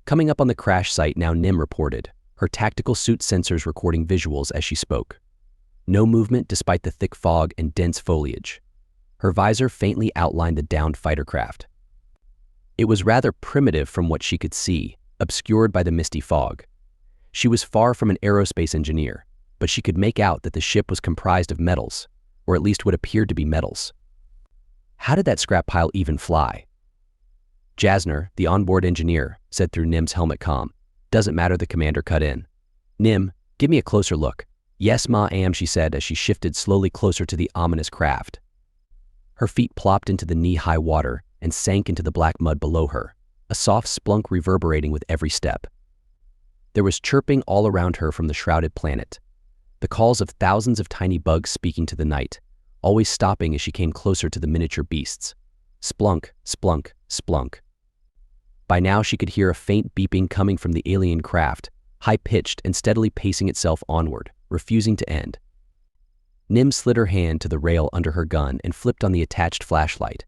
Coming up on the crash site now, Nim reported, her tactical suit sensors recording visuals as she spoke. No movement despite the thick fog and dense foliage. Her visor faintly outlined the downed fighter craft. It was rather primitive from what she could see, obscured by the misty fog. She was far from an aerospace engineer, but she could make out that the ship was comprised of metals, or at least what appeared to be metals. How did that scrap pile even fly? Jasner, the onboard engineer, said through Nim's helmet comm. Doesn't matter, the commander cut in. Nim, give me a closer look. Yes, ma'am, she said as she shifted slowly closer to the ominous craft. Her feet plopped into the knee-high water and sank into the black mud below her, a soft splunk reverberating with every step. There was chirping all around her from the shrouded planet, the calls of thousands of tiny bugs speaking to the night, always stopping as she came closer to the miniature beasts. Splunk, splunk, splunk. By now she could hear a faint beeping coming from the alien craft, high-pitched and steadily pacing itself onward, refusing to end. Nim slid her hand to the rail under her gun and flipped on the attached flashlight.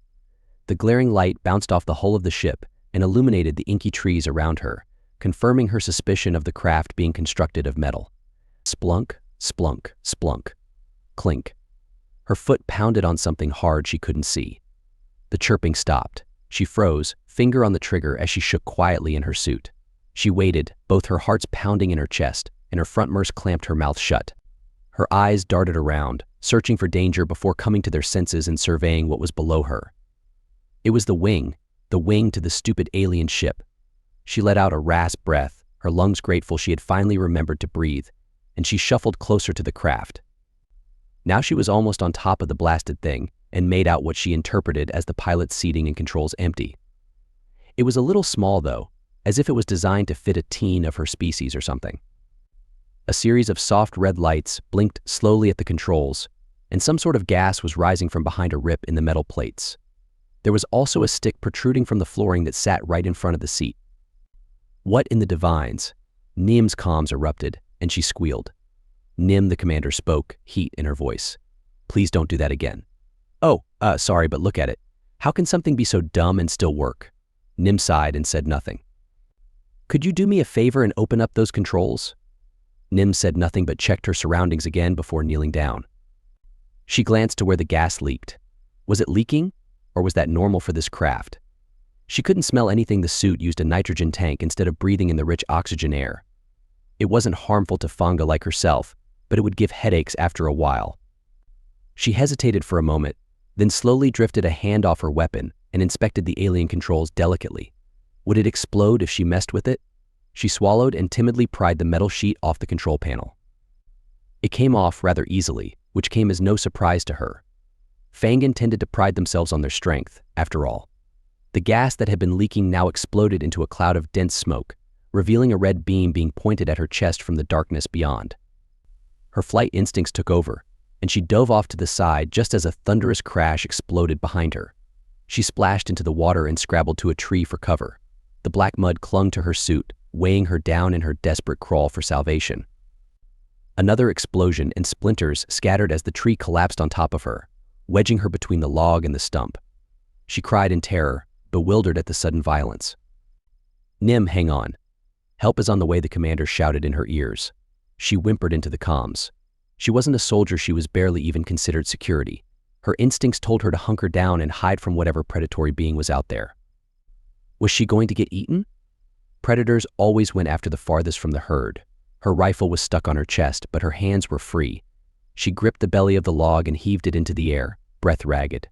The glaring light bounced off the hull of the ship and illuminated the inky trees around her, confirming her suspicion of the craft being constructed of metal. Splunk, splunk, splunk. Clink. Her foot pounded on something hard she couldn't see. The chirping stopped. She froze, finger on the trigger as she shook quietly in her suit. She waited, both her hearts pounding in her chest, and her frontmost clamped her mouth shut. Her eyes darted around, searching for danger before coming to their senses and surveying what was below her. It was the wing to the stupid alien ship. She let out a rasped breath, her lungs grateful she had finally remembered to breathe, and she shuffled closer to the craft. Now she was almost on top of the blasted thing and made out what she interpreted as the pilot's seating and controls empty. It was a little small, though, as if it was designed to fit a teen of her species or something. A series of soft red lights blinked slowly at the controls, and some sort of gas was rising from behind a rip in the metal plates. There was also a stick protruding from the flooring that sat right in front of the seat. What in the divines? Nim's comms erupted, and she squealed. Nim, the commander, spoke, heat in her voice. Please don't do that again. Oh, sorry, but look at it. How can something be so dumb and still work? Nim sighed and said nothing. Could you do me a favor and open up those controls? Nim said nothing but checked her surroundings again before kneeling down. She glanced to where the gas leaked. Was it leaking, or was that normal for this craft? She couldn't smell anything. The suit used a nitrogen tank instead of breathing in the rich oxygen air. It wasn't harmful to Fonga like herself, but it would give headaches after a while. She hesitated for a moment, then slowly drifted a hand off her weapon and inspected the alien controls delicately. Would it explode if she messed with it? She swallowed and timidly pried the metal sheet off the control panel. It came off rather easily, which came as no surprise to her. Fangan tended to pride themselves on their strength, after all. The gas that had been leaking now exploded into a cloud of dense smoke, revealing a red beam being pointed at her chest from the darkness beyond. Her flight instincts took over, and she dove off to the side just as a thunderous crash exploded behind her. She splashed into the water and scrabbled to a tree for cover. The black mud clung to her suit, weighing her down in her desperate crawl for salvation. Another explosion and splinters scattered as the tree collapsed on top of her, wedging her between the log and the stump. She cried in terror, bewildered at the sudden violence. Nim, hang on. Help is on the way, the commander shouted in her ears. She whimpered into the comms. She wasn't a soldier, she was barely even considered security. Her instincts told her to hunker down and hide from whatever predatory being was out there. Was she going to get eaten? Predators always went after the farthest from the herd. Her rifle was stuck on her chest, but her hands were free. She gripped the belly of the log and heaved it into the air, breath ragged.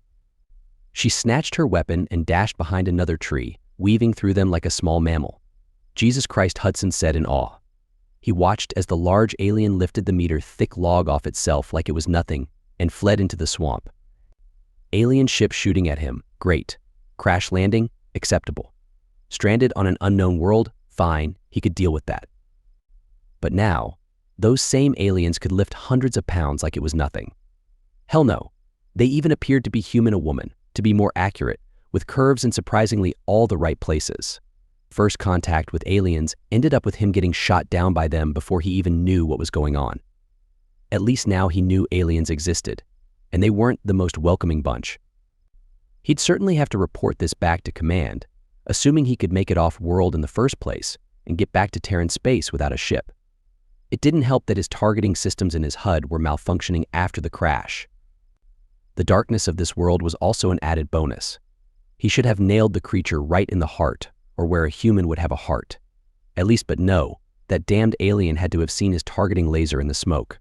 She snatched her weapon and dashed behind another tree, weaving through them like a small mammal. Jesus Christ, Hudson said in awe. He watched as the large alien lifted the meter-thick log off itself like it was nothing and fled into the swamp. Alien ship shooting at him, great. Crash landing, acceptable. Stranded on an unknown world, fine, he could deal with that. But now, those same aliens could lift hundreds of pounds like it was nothing. Hell no. They even appeared to be human, a woman, to be more accurate, with curves in surprisingly all the right places. First contact with aliens ended up with him getting shot down by them before he even knew what was going on. At least now he knew aliens existed, and they weren't the most welcoming bunch. He'd certainly have to report this back to command, assuming he could make it off-world in the first place and get back to Terran space without a ship. It didn't help that his targeting systems in his HUD were malfunctioning after the crash. The darkness of this world was also an added bonus. He should have nailed the creature right in the heart, or where a human would have a heart. At least, but no, that damned alien had to have seen his targeting laser in the smoke.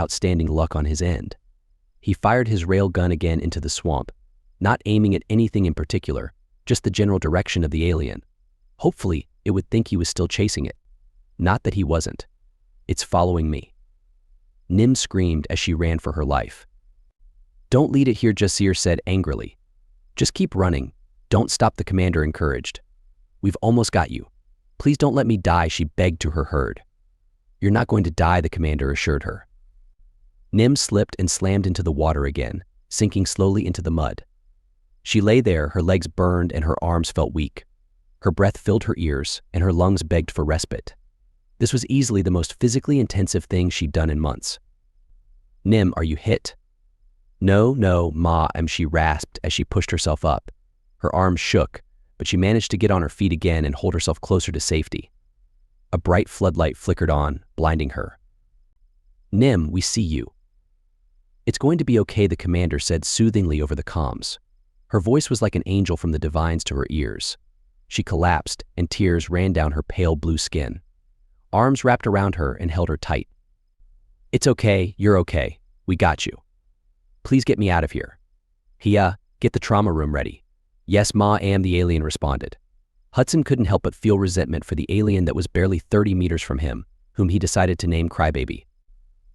Outstanding luck on his end. He fired his rail gun again into the swamp, not aiming at anything in particular, just the general direction of the alien. Hopefully, it would think he was still chasing it. Not that he wasn't. It's following me. Nim screamed as she ran for her life. Don't lead it here, Jasir said angrily. Just keep running. Don't stop, the commander encouraged. We've almost got you. Please don't let me die, she begged to her herd. You're not going to die, the commander assured her. Nim slipped and slammed into the water again, sinking slowly into the mud. She lay there, her legs burned and her arms felt weak. Her breath filled her ears and her lungs begged for respite. This was easily the most physically intensive thing she'd done in months. Nim, are you hit? No, Ma, she rasped as she pushed herself up. Her arms shook, but she managed to get on her feet again and hold herself closer to safety. A bright floodlight flickered on, blinding her. Nim, we see you. It's going to be okay, the commander said soothingly over the comms. Her voice was like an angel from the divines to her ears. She collapsed, and tears ran down her pale blue skin. Arms wrapped around her and held her tight. It's okay, you're okay. We got you. Please get me out of here. Hia, get the trauma room ready. Yes, Ma, the alien responded. Hudson couldn't help but feel resentment for the alien that was barely 30 meters from him, whom he decided to name Crybaby.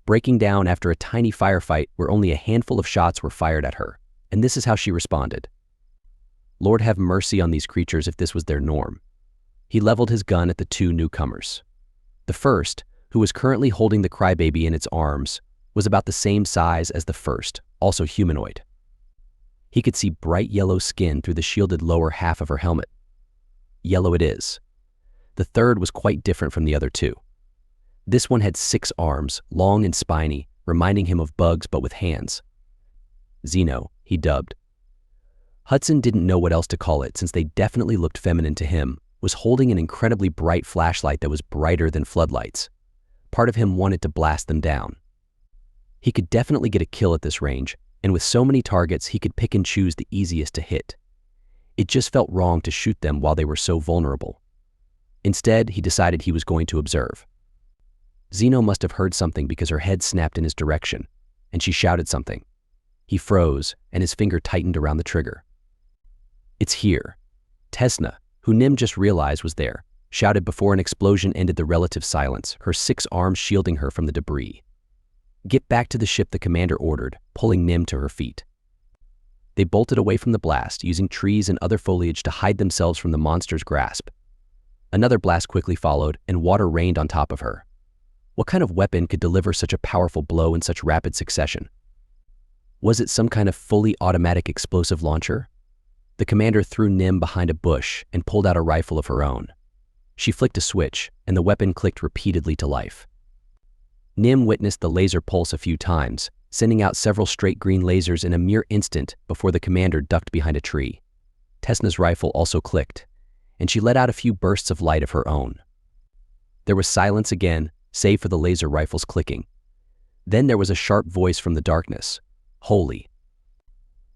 Breaking down after a tiny firefight where only a handful of shots were fired at her, and this is how she responded. Lord have mercy on these creatures if this was their norm. He leveled his gun at the two newcomers. The first, who was currently holding the Crybaby in its arms, was about the same size as the first, also humanoid. He could see bright yellow skin through the shielded lower half of her helmet. Yellow it is. The third was quite different from the other two. This one had 6 arms, long and spiny, reminding him of bugs but with hands. Xeno, he dubbed. Hudson didn't know what else to call it since they definitely looked feminine to him, was holding an incredibly bright flashlight that was brighter than floodlights. Part of him wanted to blast them down. He could definitely get a kill at this range, and with so many targets he could pick and choose the easiest to hit. It just felt wrong to shoot them while they were so vulnerable. Instead, he decided he was going to observe. Xeno must have heard something because her head snapped in his direction, and she shouted something. He froze, and his finger tightened around the trigger. It's here. Tesna, who Nim just realized was there, shouted before an explosion ended the relative silence, her 6 arms shielding her from the debris. Get back to the ship, the commander ordered, pulling Nim to her feet. They bolted away from the blast, using trees and other foliage to hide themselves from the monster's grasp. Another blast quickly followed, and water rained on top of her. What kind of weapon could deliver such a powerful blow in such rapid succession? Was it some kind of fully automatic explosive launcher? The commander threw Nim behind a bush and pulled out a rifle of her own. She flicked a switch, and the weapon clicked repeatedly to life. Nim witnessed the laser pulse a few times, sending out several straight green lasers in a mere instant before the commander ducked behind a tree. Tesna's rifle also clicked, and she let out a few bursts of light of her own. There was silence again, save for the laser rifles clicking. Then there was a sharp voice from the darkness. Holy.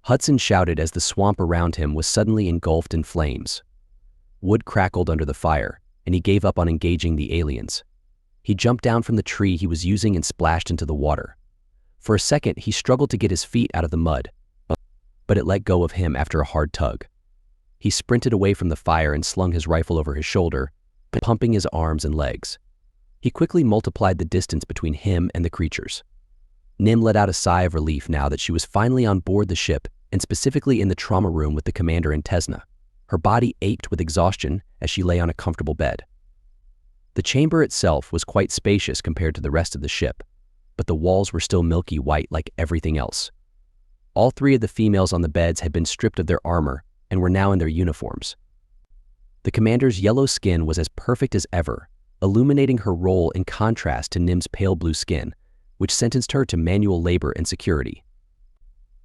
Hudson shouted as the swamp around him was suddenly engulfed in flames. Wood crackled under the fire, and he gave up on engaging the aliens. He jumped down from the tree he was using and splashed into the water. For a second, he struggled to get his feet out of the mud, but it let go of him after a hard tug. He sprinted away from the fire and slung his rifle over his shoulder, pumping his arms and legs. He quickly multiplied the distance between him and the creatures. Nim let out a sigh of relief now that she was finally on board the ship and specifically in the trauma room with the commander and Tesna. Her body ached with exhaustion as she lay on a comfortable bed. The chamber itself was quite spacious compared to the rest of the ship, but the walls were still milky white like everything else. All 3 of the females on the beds had been stripped of their armor and were now in their uniforms. The commander's yellow skin was as perfect as ever, illuminating her role in contrast to Nim's pale blue skin, which sentenced her to manual labor and security.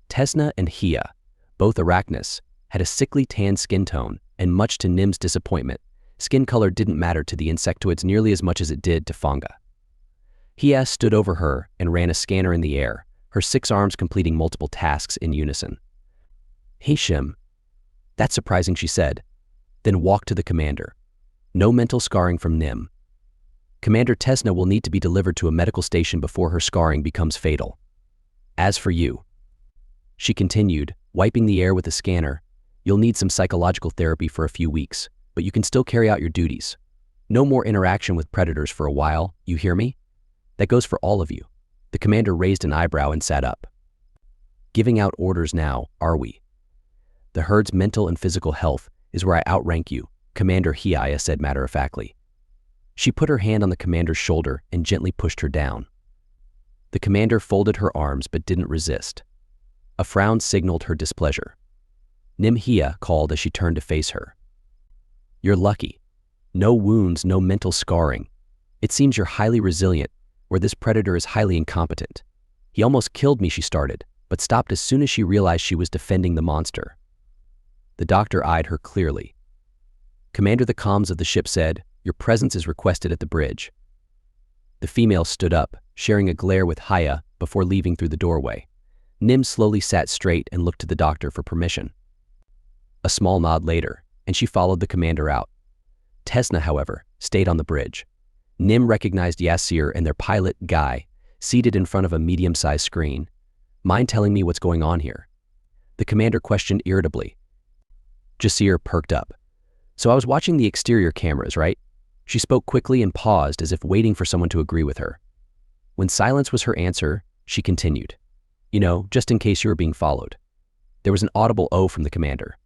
Tesna and Hia, both Arachnis, had a sickly tan skin tone and much to Nim's disappointment, skin color didn't matter to the insectoids nearly as much as it did to Fonga. Hia stood over her and ran a scanner in the air, her 6 arms completing multiple tasks in unison. "Hey, Shim." "That's surprising," she said, then walked to the commander. "No mental scarring from Nim. Commander Tesna will need to be delivered to a medical station before her scarring becomes fatal. As for you," she continued, wiping the air with a scanner, "you'll need some psychological therapy for a few weeks, but you can still carry out your duties. No more interaction with predators for a while, you hear me? That goes for all of you." The commander raised an eyebrow and sat up. "Giving out orders now, are we? The herd's mental and physical health is where I outrank you," Commander Hia said matter-of-factly. She put her hand on the commander's shoulder and gently pushed her down. The commander folded her arms but didn't resist. A frown signaled her displeasure. Nim Hia called as she turned to face her. "You're lucky. No wounds, no mental scarring. It seems you're highly resilient, where this predator is highly incompetent. He almost killed me," she started, but stopped as soon as she realized she was defending the monster. The doctor eyed her clearly. "Commander, the comms of the ship said, your presence is requested at the bridge." The female stood up, sharing a glare with Hia before leaving through the doorway. Nim slowly sat straight and looked to the doctor for permission. A small nod later, and she followed the commander out. Tesna, however, stayed on the bridge. Nim recognized Yassir and their pilot, Guy, seated in front of a medium-sized screen. "Mind telling me what's going on here?" the commander questioned irritably. Yassir perked up. "So I was watching the exterior cameras, right?" She spoke quickly and paused as if waiting for someone to agree with her. When silence was her answer, she continued. "You know, just in case you were being followed." There was an audible "oh" from the commander.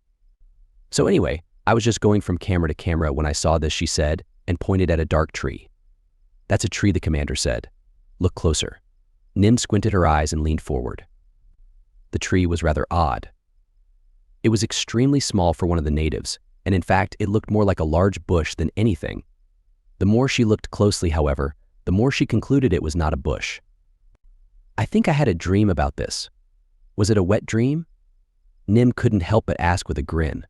"So anyway, I was just going from camera to camera when I saw this," she said, and pointed at a dark tree. "That's a tree," the commander said. "Look closer." Nim squinted her eyes and leaned forward. The tree was rather odd. It was extremely small for one of the natives, and in fact, it looked more like a large bush than anything. The more she looked closely, however, the more she concluded it was not a bush. "I think I had a dream about this. Was it a wet dream?" Nim couldn't help but ask with a grin.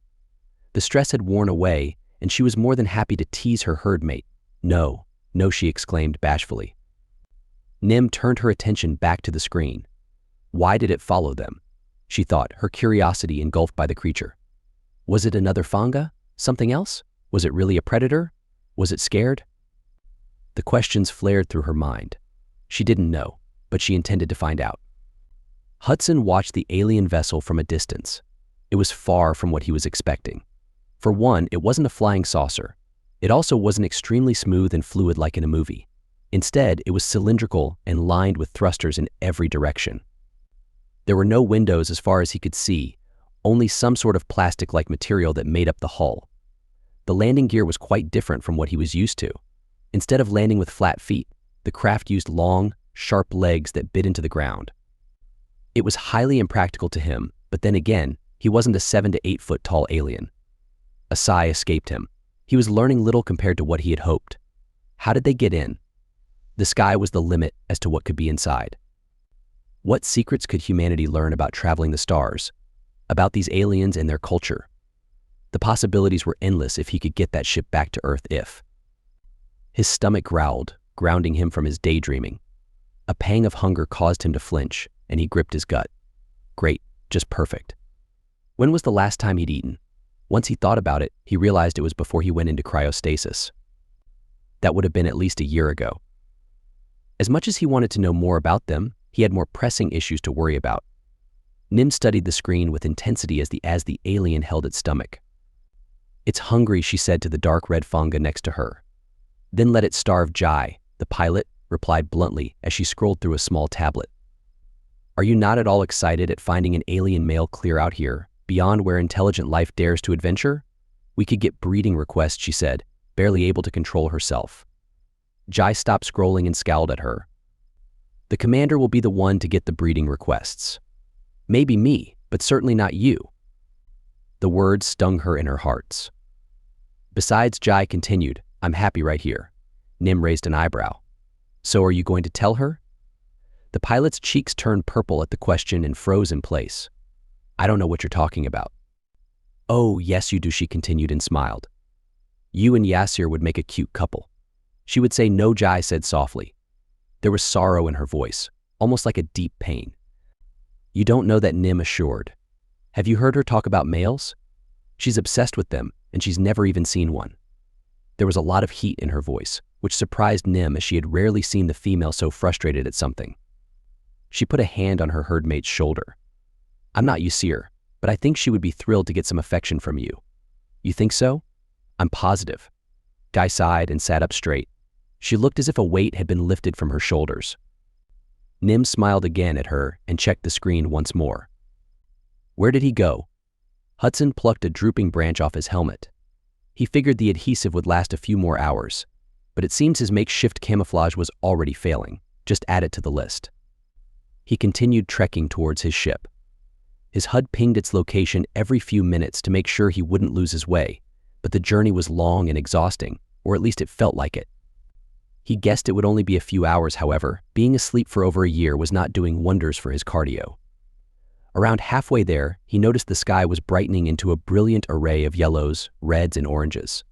The stress had worn away, and she was more than happy to tease her herdmate. "No, no," she exclaimed bashfully. Nim turned her attention back to the screen. Why did it follow them? She thought, her curiosity engulfed by the creature. Was it another Fonga? Something else? Was it really a predator? Was it scared? The questions flared through her mind. She didn't know, but she intended to find out. Hudson watched the alien vessel from a distance. It was far from what he was expecting. For one, it wasn't a flying saucer. It also wasn't extremely smooth and fluid like in a movie. Instead, it was cylindrical and lined with thrusters in every direction. There were no windows as far as he could see, only some sort of plastic-like material that made up the hull. The landing gear was quite different from what he was used to. Instead of landing with flat feet, the craft used long, sharp legs that bit into the ground. It was highly impractical to him, but then again, he wasn't a 7 to 8 foot tall alien. A sigh escaped him. He was learning little compared to what he had hoped. How did they get in? The sky was the limit as to what could be inside. What secrets could humanity learn about traveling the stars, about these aliens and their culture? The possibilities were endless if he could get that ship back to Earth if. His stomach growled, grounding him from his daydreaming. A pang of hunger caused him to flinch, and he gripped his gut. Great, just perfect. When was the last time he'd eaten? Once he thought about it, he realized it was before he went into cryostasis. That would have been at least a year ago. As much as he wanted to know more about them, he had more pressing issues to worry about. Nim studied the screen with intensity as the alien held its stomach. "It's hungry," she said to the dark red Fonga next to her. "Then let it starve." Jai, the pilot, replied bluntly as she scrolled through a small tablet. "Are you not at all excited at finding an alien male clear out here, beyond where intelligent life dares to adventure? We could get breeding requests," she said, barely able to control herself. Jai stopped scrolling and scowled at her. "The commander will be the one to get the breeding requests. Maybe me, but certainly not you." The words stung her in her hearts. Besides, Jai continued, "I'm happy right here." Nim raised an eyebrow. "So are you going to tell her?" The pilot's cheeks turned purple at the question and froze in place. "I don't know what you're talking about." Oh, yes you do, she continued and smiled. You and Yasir would make a cute couple. She would say no, Jai said softly. There was sorrow in her voice, almost like a deep pain. You don't know that, Nim assured. Have you heard her talk about males? She's obsessed with them, and she's never even seen one. There was a lot of heat in her voice, which surprised Nim as she had rarely seen the female so frustrated at something. She put a hand on her herdmate's shoulder. I'm not Yasir, but I think she would be thrilled to get some affection from you. You think so? I'm positive. Guy sighed and sat up straight. She looked as if a weight had been lifted from her shoulders. Nim smiled again at her and checked the screen once more. Where did he go? Hudson plucked a drooping branch off his helmet. He figured the adhesive would last a few more hours, but it seems his makeshift camouflage was already failing. Just add it to the list. He continued trekking towards his ship. His HUD pinged its location every few minutes to make sure he wouldn't lose his way, but the journey was long and exhausting, or at least it felt like it. He guessed it would only be a few hours, however. Being asleep for over a year was not doing wonders for his cardio. Around halfway there, he noticed the sky was brightening into a brilliant array of yellows, reds, and oranges.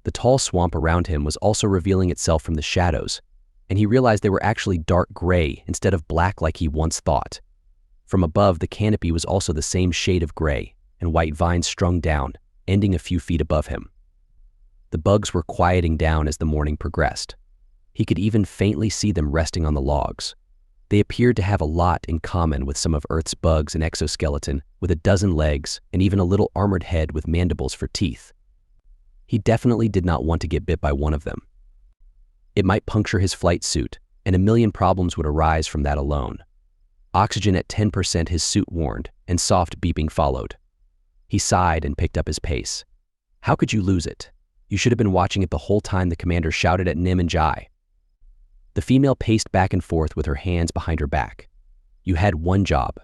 The tall swamp around him was also revealing itself from the shadows, and he realized they were actually dark gray instead of black like he once thought. From above, the canopy was also the same shade of gray, and white vines strung down, ending a few feet above him. The bugs were quieting down as the morning progressed. He could even faintly see them resting on the logs. They appeared to have a lot in common with some of Earth's bugs, an exoskeleton with a dozen legs and even a little armored head with mandibles for teeth. He definitely did not want to get bit by one of them. It might puncture his flight suit, and a million problems would arise from that alone. Oxygen at 10%, his suit warned, and soft beeping followed. He sighed and picked up his pace. How could you lose it? You should have been watching it the whole time, the commander shouted at Nim and Jai. The female paced back and forth with her hands behind her back. You had one job.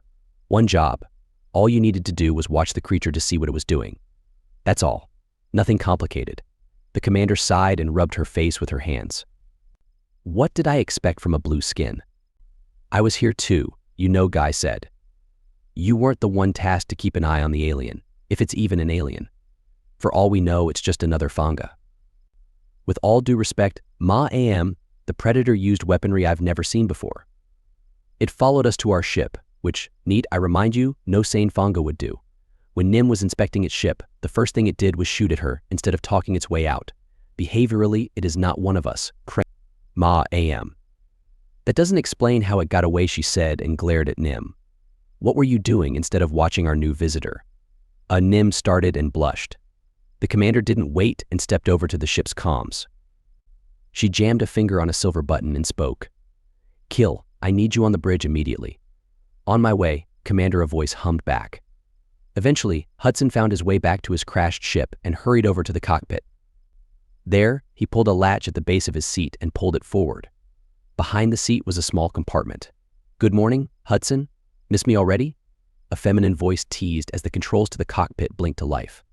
One job. All you needed to do was watch the creature to see what it was doing. That's all. Nothing complicated. The commander sighed and rubbed her face with her hands. What did I expect from a blue skin? I was here too, you know, Guy said. You weren't the one tasked to keep an eye on the alien, if it's even an alien. For all we know, it's just another Fanga. With all due respect, Ma-am, the Predator used weaponry I've never seen before. It followed us to our ship, which, neat, I remind you, no sane Fanga would do. When Nim was inspecting its ship, the first thing it did was shoot at her instead of talking its way out. Behaviorally, it is not one of us. Ma-am. That doesn't explain how it got away, she said and glared at Nim. What were you doing instead of watching our new visitor? Nim started and blushed. The commander didn't wait and stepped over to the ship's comms. She jammed a finger on a silver button and spoke. Kill, I need you on the bridge immediately. On my way, Commander, a voice hummed back. Eventually, Hudson found his way back to his crashed ship and hurried over to the cockpit. There, he pulled a latch at the base of his seat and pulled it forward. Behind the seat was a small compartment. Good morning, Hudson. Miss me already? A feminine voice teased as the controls to the cockpit blinked to life.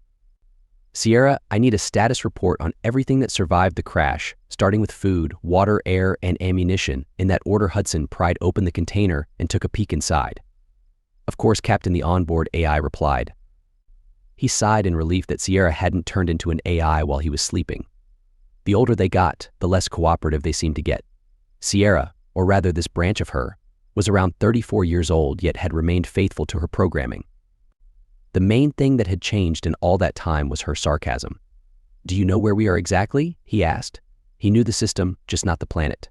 Sierra, I need a status report on everything that survived the crash, starting with food, water, air, and ammunition. In that order, Hudson pried open the container and took a peek inside. Of course, Captain, the onboard AI replied. He sighed in relief that Sierra hadn't turned into an AI while he was sleeping. The older they got, the less cooperative they seemed to get. Sierra, or rather this branch of her, was around 34 years old yet had remained faithful to her programming. The main thing that had changed in all that time was her sarcasm. Do you know where we are exactly? He asked. He knew the system, just not the planet.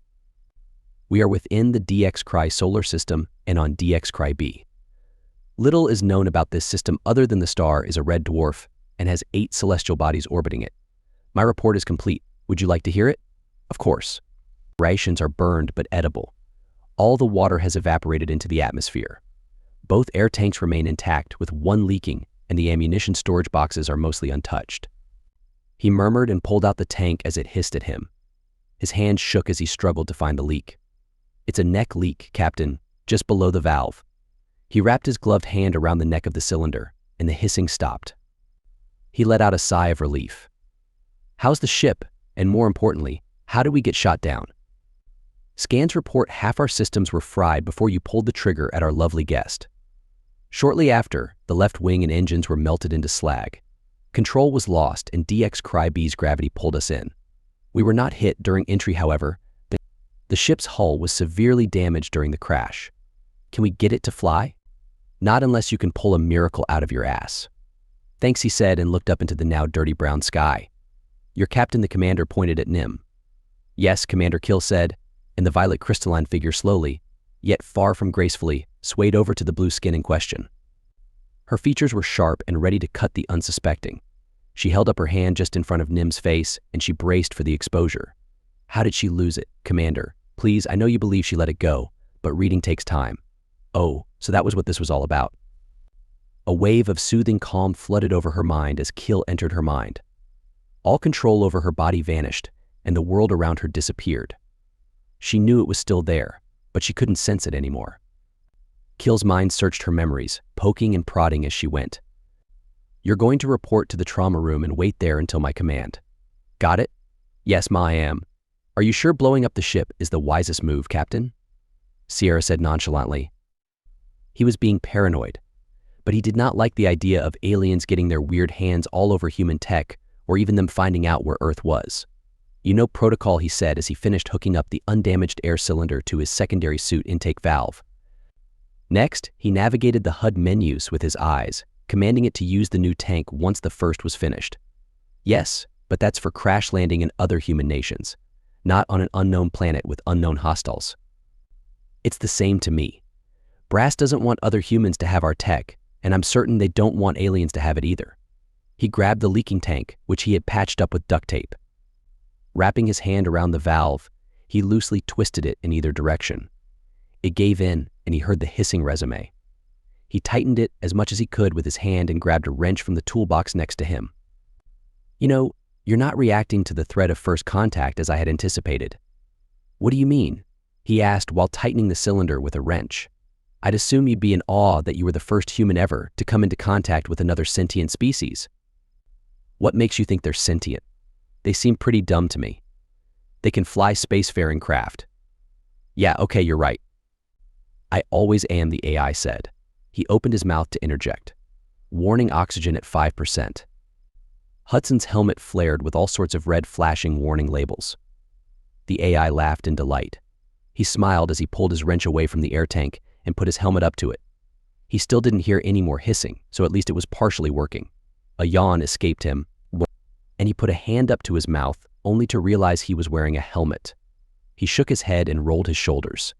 We are within the DX Cry solar system and on DX Cry b. Little is known about this system other than the star is a red dwarf and has 8 celestial bodies orbiting it. My report is complete. Would you like to hear it? Of course. Rations are burned but edible. All the water has evaporated into the atmosphere. Both air tanks remain intact, with one leaking, and the ammunition storage boxes are mostly untouched. He murmured and pulled out the tank as it hissed at him. His hand shook as he struggled to find the leak. It's a neck leak, Captain, just below the valve. He wrapped his gloved hand around the neck of the cylinder, and the hissing stopped. He let out a sigh of relief. How's the ship? And more importantly, how did we get shot down? Scans report half our systems were fried before you pulled the trigger at our lovely guest. Shortly after, the left wing and engines were melted into slag. Control was lost and DX Crybee's gravity pulled us in. We were not hit during entry, however. The ship's hull was severely damaged during the crash. Can we get it to fly? Not unless you can pull a miracle out of your ass. Thanks, he said and looked up into the now dirty brown sky. Your captain, the commander, pointed at Nim. Yes, Commander Kill said, and the violet crystalline figure slowly, yet far from gracefully, swayed over to the blue skin in question. Her features were sharp and ready to cut the unsuspecting. She held up her hand just in front of Nim's face, and she braced for the exposure. How did she lose it, Commander? Please, I know you believe she let it go, but reading takes time. Oh, so that was what this was all about. A wave of soothing calm flooded over her mind as Kill entered her mind. All control over her body vanished, and the world around her disappeared. She knew it was still there, but she couldn't sense it anymore. Kill's mind searched her memories, poking and prodding as she went. You're going to report to the trauma room and wait there until my command. Got it? Yes, Ma, I am. Are you sure blowing up the ship is the wisest move, Captain? Sierra said nonchalantly. He was being paranoid, but he did not like the idea of aliens getting their weird hands all over human tech or even them finding out where Earth was. You know protocol, he said as he finished hooking up the undamaged air cylinder to his secondary suit intake valve. Next, he navigated the HUD menus with his eyes, commanding it to use the new tank once the first was finished. Yes, but that's for crash landing in other human nations, not on an unknown planet with unknown hostiles. It's the same to me. Brass doesn't want other humans to have our tech, and I'm certain they don't want aliens to have it either. He grabbed the leaking tank, which he had patched up with duct tape. Wrapping his hand around the valve, he loosely twisted it in either direction. It gave in, and he heard the hissing resume. He tightened it as much as he could with his hand and grabbed a wrench from the toolbox next to him. You know, you're not reacting to the threat of first contact as I had anticipated. What do you mean? He asked while tightening the cylinder with a wrench. I'd assume you'd be in awe that you were the first human ever to come into contact with another sentient species. What makes you think they're sentient? They seem pretty dumb to me. They can fly spacefaring craft. Yeah, okay, you're right. I always am, the AI said. He opened his mouth to interject. Warning oxygen at 5%. Hudson's helmet flared with all sorts of red flashing warning labels. The AI laughed in delight. He smiled as he pulled his wrench away from the air tank and put his helmet up to it. He still didn't hear any more hissing, so at least it was partially working. A yawn escaped him, and he put a hand up to his mouth only to realize he was wearing a helmet. He shook his head and rolled his shoulders.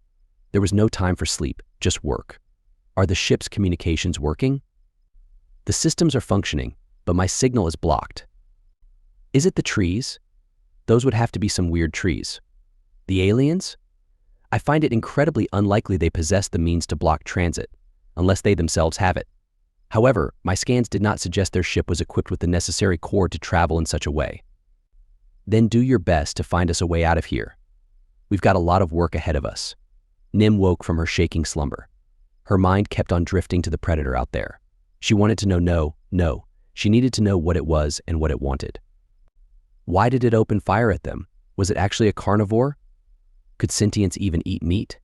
There was no time for sleep, just work. Are the ship's communications working? The systems are functioning, but my signal is blocked. Is it the trees? Those would have to be some weird trees. The aliens? I find it incredibly unlikely they possess the means to block transit, unless they themselves have it. However, my scans did not suggest their ship was equipped with the necessary core to travel in such a way. Then do your best to find us a way out of here. We've got a lot of work ahead of us. Nim woke from her shaking slumber. Her mind kept on drifting to the predator out there. She wanted to know no. She needed to know what it was and what it wanted. Why did it open fire at them? Was it actually a carnivore? Could sentients even eat meat?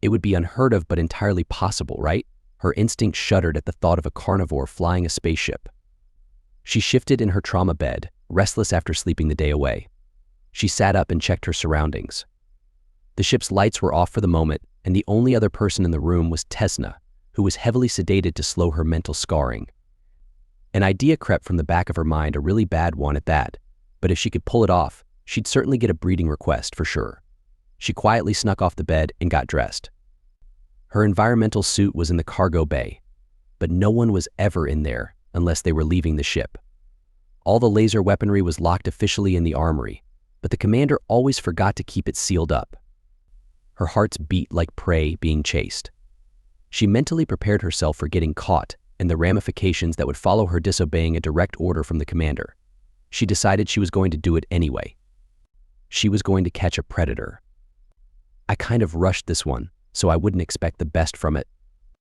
It would be unheard of but entirely possible, right? Her instinct shuddered at the thought of a carnivore flying a spaceship. She shifted in her trauma bed, restless after sleeping the day away. She sat up and checked her surroundings. The ship's lights were off for the moment, and the only other person in the room was Tesna, who was heavily sedated to slow her mental scarring. An idea crept from the back of her mind, a really bad one at that, but if she could pull it off, she'd certainly get a breeding request for sure. She quietly snuck off the bed and got dressed. Her environmental suit was in the cargo bay, but no one was ever in there unless they were leaving the ship. All the laser weaponry was locked officially in the armory, but the commander always forgot to keep it sealed up. Her hearts beat like prey being chased. She mentally prepared herself for getting caught and the ramifications that would follow her disobeying a direct order from the commander. She decided she was going to do it anyway. She was going to catch a predator. I kind of rushed this one, so I wouldn't expect the best from it,